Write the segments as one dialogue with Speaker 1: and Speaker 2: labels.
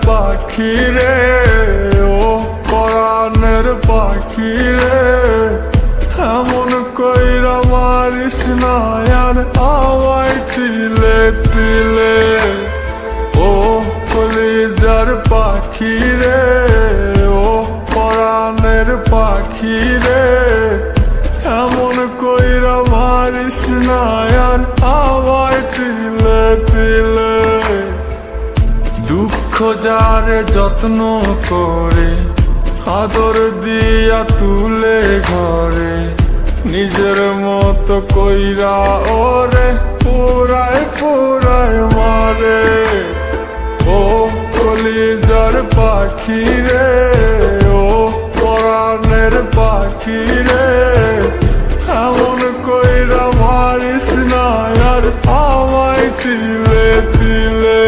Speaker 1: পাখি রে, ও পরাণের পাখি রে, এমন কইরা মারিস না আর আমায় তিলে তিলে। ও কলিজার পাখি রে, ও পরাণের পাখি রে, এমন কইরা মারিস না আর আমায় তিলে তিলে। দুঃখ যারে যত্ন করে আদর দিয়া তুলে ঘরে, নিজের মতো কইরা ওরে পুরায় পুরায় মারে। ও কলিজার পাখি রে, ও পরাণের পাখি রে, এমন কইরা মারিস না আর আমায় তিলে তিলে।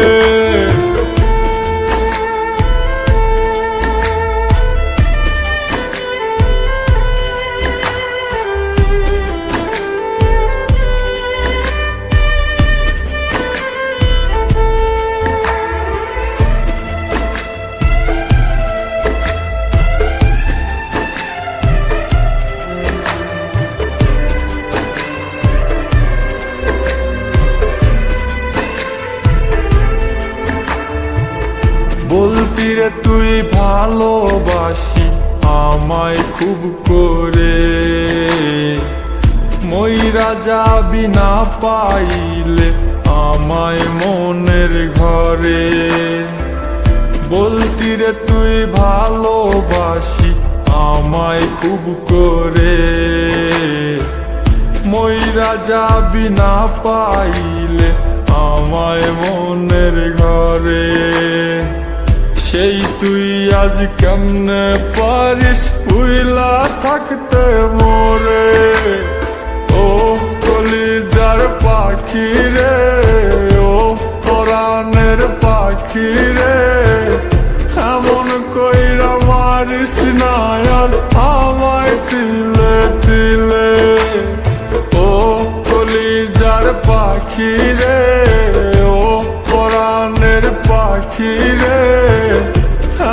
Speaker 1: বলতি রে তুই ভালোবাসি আমায় খুব করে, মইরা যাবি না পাইলে আমায় মনের ঘরে। বলতি রে তুই ভালোবাসি আমায় খুব করে, মইরা যাবি না পাইলে আমায় মনের ঘরে। সেই তুই আজ কেমনে পারিস উইলা থাকতে মোরে। ও কলিজার পাখি রে, ও পরাণের পাখি রে, এমন কইরা মারিস না আর আমায় তিলে তিলে। ও কলিজার পাখি রে, ও পরাণের পাখি রে,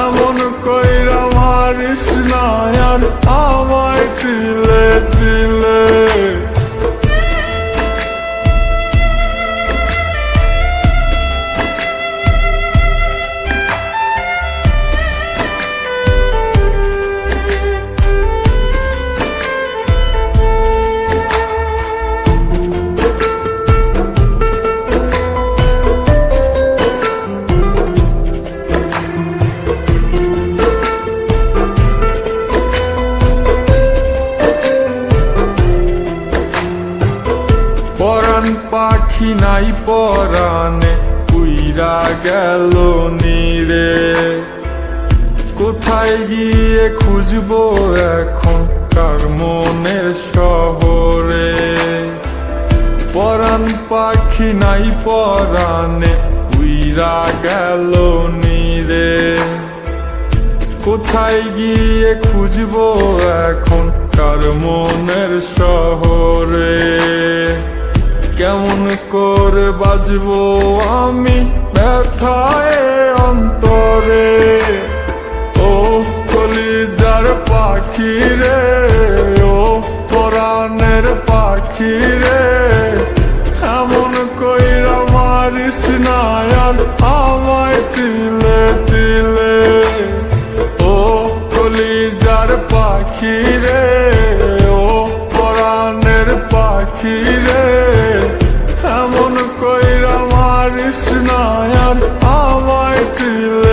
Speaker 1: এমন কইরা মারিস না আর আমায় তিলে তিলে। পরাণ পাখি নাই পরাণে উইরা গেল নীরে, কোথায় গিয়ে খুঁজবো এখন কার মনের শহরে। পরাণ পাখি নাই পরাণে উইরা গেল নীরে, কোথায় গিয়ে খুঁজবো এখন কার মনের শহরে। কেমন করে বাজবো আমি ব্যথায় অন্তরে। ও কলিজার পাখি রে, ও পরাণের পাখি রে, এমন কইরা মারিস না আর আমায় তিলে তিলে। ও কলিজার পাখি রে, ও পরাণের পাখি রে, এমন কইরা মারিস না আর আমায় তিলে